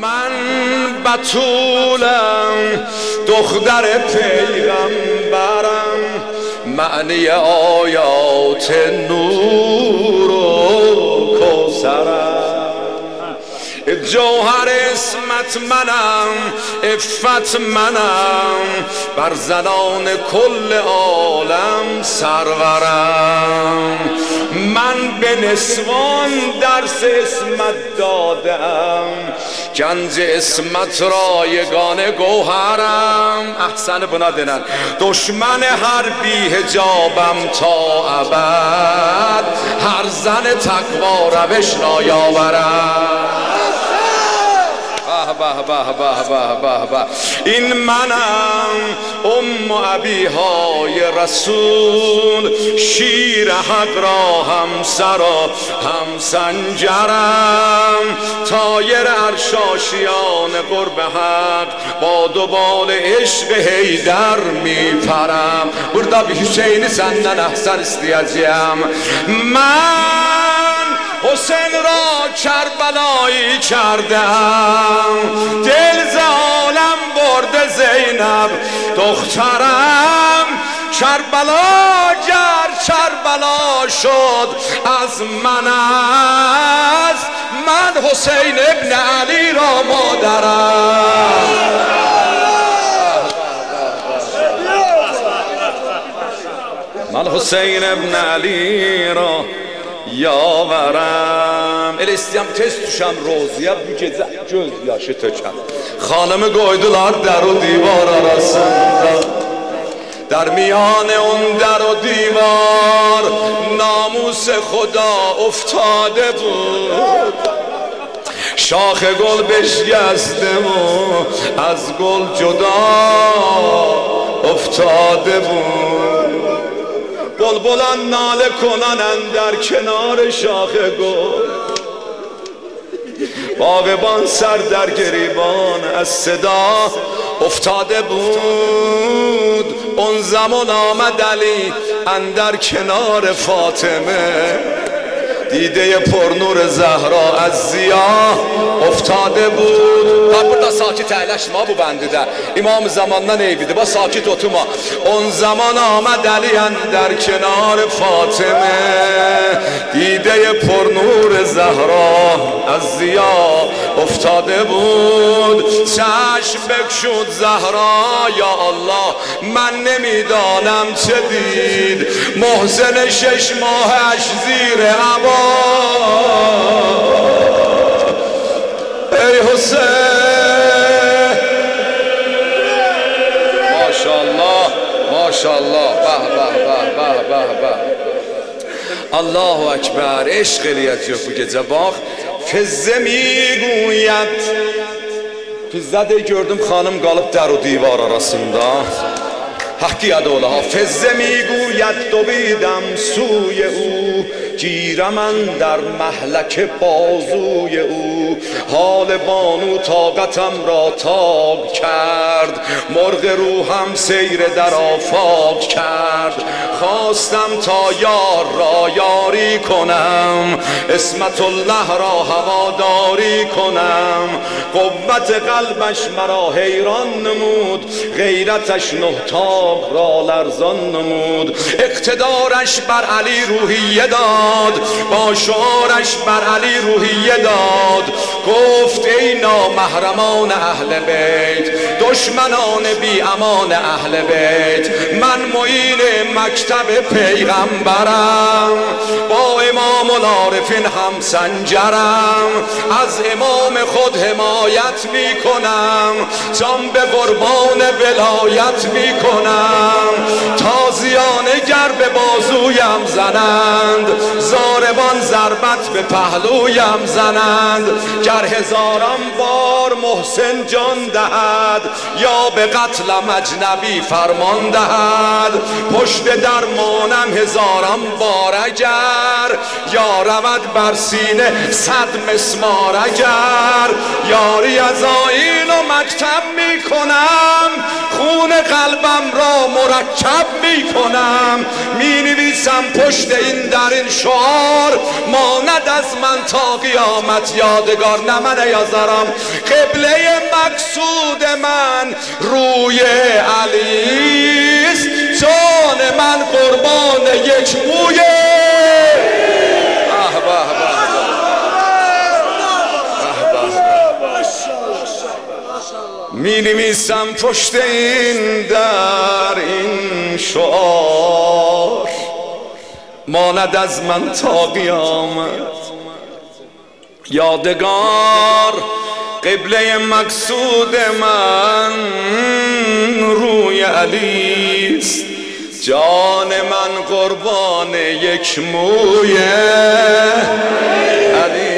من بتولم دختر پیغمبرم، معنی آیات نور و کوثرم، جوهر اسمت منم، عفت منم، بر زنان کل عالم سرورم. من به نسوان درس اسمت دادم، گنج اسمت رایگان گوهرم. احسن بنادنن دشمن هر بی حجابم تا ابد، هر زن تقوا روش نایاورم. به به به به به، این منم ام ابیهای رسول، شیر حق را همسر و همسنجرم، طایر ارشاشیان قرب حق، با دوبال عشق حیدر میپرم. burada bir Hüseyin'i senden ahsen isteyeceğim. من حسین را کربلایی کردم، دل ز عالم برده زینب دخترم. کربلا گر کربلا شد از من است، من حسین ابن علی را مادرم. من حسین ابن علی را yavarım. Elə istəyəm tez düşəm Roziya, bu gecə göz yaşı tökəm. Xanımı qoydular در و دیوار arasında, در میان اون در و دیوار ناموس خدا افتاده بود. شاخ گل بشکسته و از گل جدا افتاده بود. بلبلان ناله کننن در کنار شاخ گل، باغبان سر در گریبان از صدا افتاده بود. اون زمان آمد علی اندر کنار فاطمه، دیده پرنور زهرا از ضیا افتاده بود. burada sakit əyləşmə bu bəndidə, İmam zamandan eybidir, bax sakit oturma. On zaman آمد علی اندر کنار فاطمه، دیده پرنور زهرا از ضیا افتاده بود. چشم بگشود زهرا یا الله، من نمیدانم چه دید. محسن 6 ماهش زیر عبا، ای حسین ماشاءالله ماشاءالله، به به به به به. الله اکبر. عشق eləyəcək bu gecə. Bax Fizzə میگوید، Fizzə də gördüm xanım qalıb در و دیوار arasında. حقی ادوله فزه میگوید دویدم سوی او، گیرم در محلک بازوی او. حال بانو طاقتم را تاب کرد، مرغ روحم سیر در آفاق کرد. خواستم تا یار را یاری کنم، اسمت الله را هواداری کنم. قوت قلبش مرا حیران نمود، غیرتش نهتاب را لرزان نمود. اقتدارش بر علی روحیه داد، با شعارش بر علی روحیه داد. گفت ای نامحرمان اهل بیت، دشمنان بی امان اهل بیت، من معین مکتب پیغمبرم، با امام العارفین هم سنجرم. از امام خود حمایت می کنم، جان به قربان ولایت می کنم. تازیانه گر به بازویم زنند، زاربان ضربت به پهلویم زنند. گر هزاران بار محسن جان دهد، یا به قتلم اجنبی فرمان دهد. پشت درمانم هزاران بار اگر، یا رود بر سینه 100 مسمار اگر. یاری از آیین و مکتب میکنم، خون قلبم را مرکب میکنم، مینویسم پشت این در این شعار ماند از من تا قیامت یادگار. نه من یازرم قبله مقصود من روی علیست، جان من قربان یک موی. می نویسم پشت این در این شعار ماند از من تا قیامت یادگار. قبله مقصود من روی علیست، جان من قربان یک موی علی.